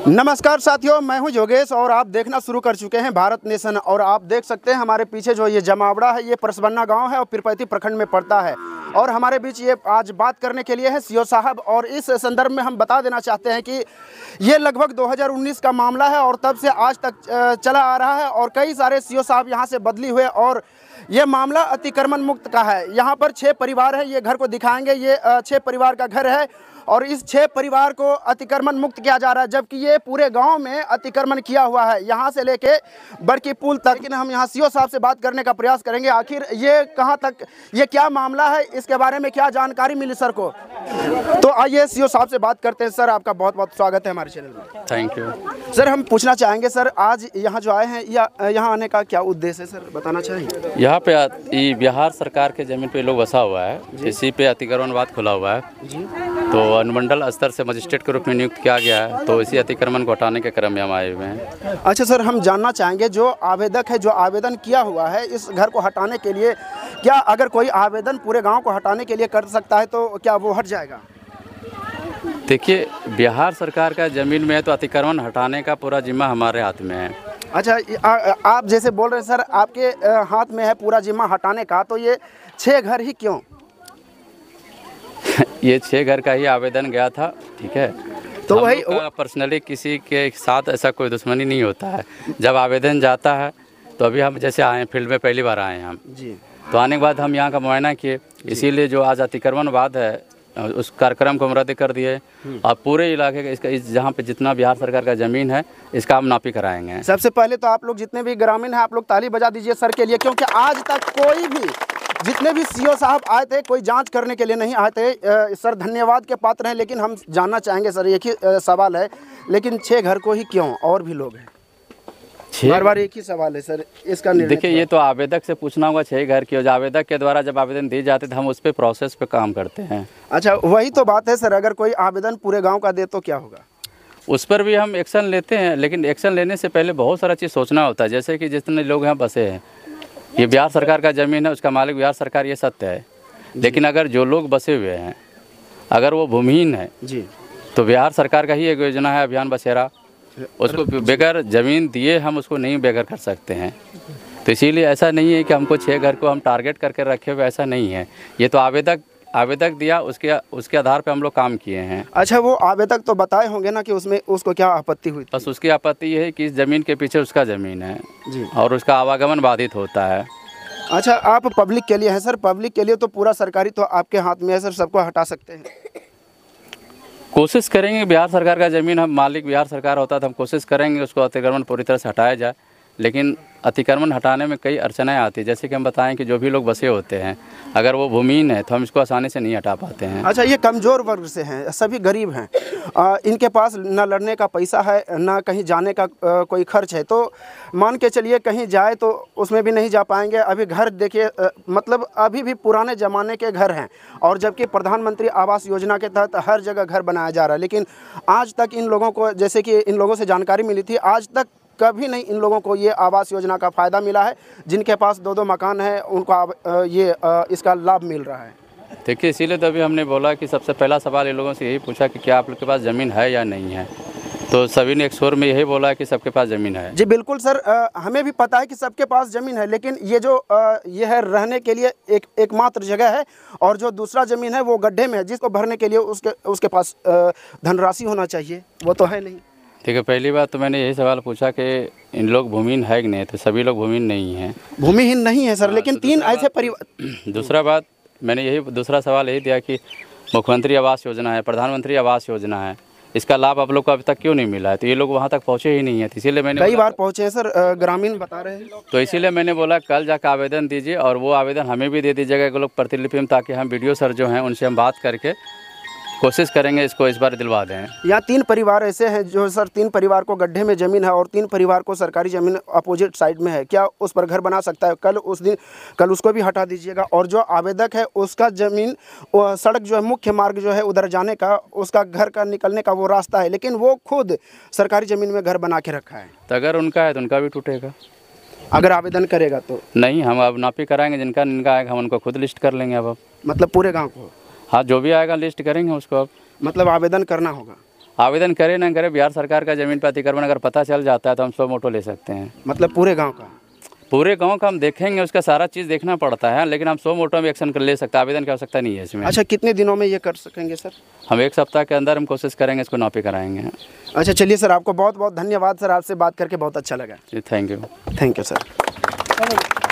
नमस्कार साथियों, मैं हूं योगेश और आप देखना शुरू कर चुके हैं भारत नेशन। और आप देख सकते हैं हमारे पीछे जो ये जमावड़ा है, ये परसबन्ना गांव है और पीरपैंती प्रखंड में पड़ता है। और हमारे बीच ये आज बात करने के लिए है सीओ साहब। और इस संदर्भ में हम बता देना चाहते हैं कि ये लगभग 2019 का मामला है और तब से आज तक चला आ रहा है और कई सारे सीओ साहब यहाँ से बदली हुए। और ये मामला अतिक्रमण मुक्त का है। यहाँ पर 6 परिवार हैं, ये घर को दिखाएंगे। ये 6 परिवार का घर है और इस 6 परिवार को अतिक्रमण मुक्त किया जा रहा है, जबकि ये पूरे गांव में अतिक्रमण किया हुआ है, यहाँ से लेके बड़की पुल तक। लेकिन हम यहाँ सीओ साहब से बात करने का प्रयास करेंगे, आखिर ये कहाँ तक, ये क्या मामला है, इसके बारे में क्या जानकारी मिली सर को। तो आइए सीओ साहब से बात करते हैं। सर, आपका बहुत बहुत स्वागत है हमारे चैनल में। थैंक यू सर, हम पूछना चाहेंगे सर, आज यहाँ जो आए हैं या यहाँ आने का क्या उद्देश्य है सर, बताना चाहेंगे। यहाँ पे बिहार सरकार के ज़मीन पे लोग बसा हुआ है, इसी पे अतिक्रमणवाद खुला हुआ है जी। तो अनुमंडल स्तर से मजिस्ट्रेट के रूप में नियुक्त किया गया है, तो इसी अतिक्रमण को हटाने के क्रम में हम आए हुए हैं। अच्छा सर, हम जानना चाहेंगे जो आवेदक है, जो आवेदन किया हुआ है इस घर को हटाने के लिए, क्या अगर कोई आवेदन पूरे गांव को हटाने के लिए कर सकता है तो क्या वो हट जाएगा। देखिए, बिहार सरकार का ज़मीन में है तो अतिक्रमण हटाने का पूरा जिम्मा हमारे हाथ में है। अच्छा, आप जैसे बोल रहे हैं सर, आपके हाथ में है पूरा जिम्मा हटाने का, तो ये 6 घर ही क्यों? ये 6 घर का ही आवेदन गया था, ठीक है। तो वही पर्सनली किसी के साथ ऐसा कोई दुश्मनी नहीं होता है। जब आवेदन जाता है तो अभी हम जैसे आए फील्ड में पहली बार आए हैं हम जी, तो आने के बाद हम यहाँ का मुआयना किए, इसीलिए जो आज अतिक्रमणवाद है उस कार्यक्रम को हम रद्द कर दिए और पूरे इलाके का इसका जहाँ पे जितना बिहार सरकार का ज़मीन है इसका हम नापी कराएंगे। सबसे पहले तो आप लोग जितने भी ग्रामीण हैं, आप लोग ताली बजा दीजिए सर के लिए, क्योंकि आज तक कोई भी, जितने भी सीओ साहब आए थे, कोई जांच करने के लिए नहीं आए थे। सर धन्यवाद के पात्र हैं। लेकिन हम जानना चाहेंगे सर, एक ही सवाल है, लेकिन 6 घर को ही क्यों, और भी लोग हैं? बार बार एक ही सवाल है सर, इसका निर्णय। देखिए, ये तो आवेदक से पूछना होगा 6 घर की। आवेदक के द्वारा जब आवेदन दिए जाते थे हम उस पर प्रोसेस पे काम करते हैं। अच्छा, वही तो बात है सर, अगर कोई आवेदन पूरे गांव का दे तो क्या होगा? उस पर भी हम एक्शन लेते हैं, लेकिन एक्शन लेने से पहले बहुत सारा चीज़ सोचना होता है। जैसे कि जितने लोग यहाँ बसे हैं, ये बिहार सरकार का ज़मीन है, उसका मालिक बिहार सरकार, ये सत्य है। लेकिन अगर जो लोग बसे हुए हैं अगर वो भूमिहीन है जी, तो बिहार सरकार का ही एक योजना है अभियान बसेरा, उसको बेगर ज़मीन दिए हम उसको नहीं बेगर कर सकते हैं। तो इसीलिए ऐसा नहीं है कि हमको 6 घर को हम टारगेट करके रखे हुए, ऐसा नहीं है। ये तो आवेदक दिया, उसके आधार पे हम लोग काम किए हैं। अच्छा, वो आवेदक तो बताए होंगे ना कि उसमें उसको क्या आपत्ति हुई? बस उसकी आपत्ति ये है कि इस ज़मीन के पीछे उसका ज़मीन है जी, और उसका आवागमन बाधित होता है। अच्छा, आप पब्लिक के लिए हैं सर, पब्लिक के लिए तो पूरा सरकारी तो आपके हाथ में है सर, सबको हटा सकते हैं। कोशिश करेंगे, बिहार सरकार का ज़मीन, हम मालिक बिहार सरकार होता तो हम कोशिश करेंगे उसको अतिक्रमण पूरी तरह से हटाया जाए। लेकिन अतिक्रमण हटाने में कई अड़चनें आती है, जैसे कि हम बताएं कि जो भी लोग बसे होते हैं अगर वो भूमिहीन है तो हम इसको आसानी से नहीं हटा पाते हैं। अच्छा, ये कमज़ोर वर्ग से हैं, सभी गरीब हैं, इनके पास ना लड़ने का पैसा है, ना कहीं जाने का कोई खर्च है, तो मान के चलिए कहीं जाए तो उसमें भी नहीं जा पाएंगे। अभी घर देखिए, मतलब अभी भी पुराने ज़माने के घर हैं, और जबकि प्रधानमंत्री आवास योजना के तहत हर जगह घर बनाया जा रहा है, लेकिन आज तक इन लोगों को, जैसे कि इन लोगों से जानकारी मिली थी, आज तक कभी नहीं इन लोगों को ये आवास योजना का फ़ायदा मिला है। जिनके पास 2-2 मकान है उनको इसका लाभ मिल रहा है। देखिए, इसीलिए तो अभी हमने बोला कि सबसे पहला सवाल इन लोगों से यही पूछा कि क्या आप लोग के पास ज़मीन है या नहीं है, तो सभी ने एक स्वर में यही बोला कि सबके पास ज़मीन है। जी बिल्कुल सर, हमें भी पता है कि सबके पास ज़मीन है, लेकिन ये जो ये है रहने के लिए एकमात्र जगह है, और जो दूसरा ज़मीन है वो गड्ढे में है, जिसको भरने के लिए उसके पास धनराशि होना चाहिए, वो तो है नहीं। देखिए, पहली बात तो मैंने यही सवाल पूछा कि इन लोग भूमिहीन है कि नहीं, तो सभी लोग भूमिहीन नहीं हैं। भूमिहीन नहीं है सर, लेकिन 3 ऐसे परिवार। दूसरा बात मैंने दूसरा सवाल यही दिया कि मुख्यमंत्री आवास योजना है, प्रधानमंत्री आवास योजना है, इसका लाभ आप लोग को अभी तक क्यों नहीं मिला है? तो ये लोग वहाँ तक पहुँचे ही नहीं है, इसीलिए मैंने कई बार पहुँचे हैं सर, ग्रामीण बता रहे हैं। तो इसीलिए मैंने बोला कल जाकर आवेदन दीजिए, और वो आवेदन हमें भी दे दीजिएगा लोग प्रतिलिपि में, ताकि हम वीडियो सर जो हैं उनसे हम बात करके कोशिश करेंगे इसको इस बार दिलवा दें। यहाँ 3 परिवार ऐसे हैं जो सर, 3 परिवार को गड्ढे में ज़मीन है और 3 परिवार को सरकारी ज़मीन अपोजिट साइड में है, क्या उस पर घर बना सकता है? कल उसको भी हटा दीजिएगा। और जो आवेदक है उसका ज़मीन, सड़क जो है, मुख्य मार्ग जो है उधर जाने का, उसका घर का निकलने का वो रास्ता है, लेकिन वो खुद सरकारी ज़मीन में घर बना के रखा है। तो अगर उनका है तो उनका भी टूटेगा, अगर आवेदन करेगा तो? नहीं, हम अब नापी कराएंगे, जिनका आएगा हम उनको खुद लिस्ट कर लेंगे। अब मतलब पूरे गाँव को? हाँ, जो भी आएगा लिस्ट करेंगे उसको। अब मतलब आवेदन करना होगा? आवेदन करे ना करे, बिहार सरकार का ज़मीन पर अतिक्रमण अगर पता चल जाता है तो हम सो मोटो ले सकते हैं। मतलब पूरे गांव का? पूरे गांव का हम देखेंगे, उसका सारा चीज़ देखना पड़ता है, लेकिन हम सो मोटो में एक्शन कर ले सकते हैं, आवेदन की आवश्यकता नहीं है इसमें। अच्छा, कितने दिनों में ये कर सकेंगे सर? हम 1 सप्ताह के अंदर हम कोशिश करेंगे, इसको नॉपी कराएंगे। अच्छा चलिए सर, आपको बहुत बहुत धन्यवाद सर, आपसे बात करके बहुत अच्छा लगा। जी thank you. Thank you sir.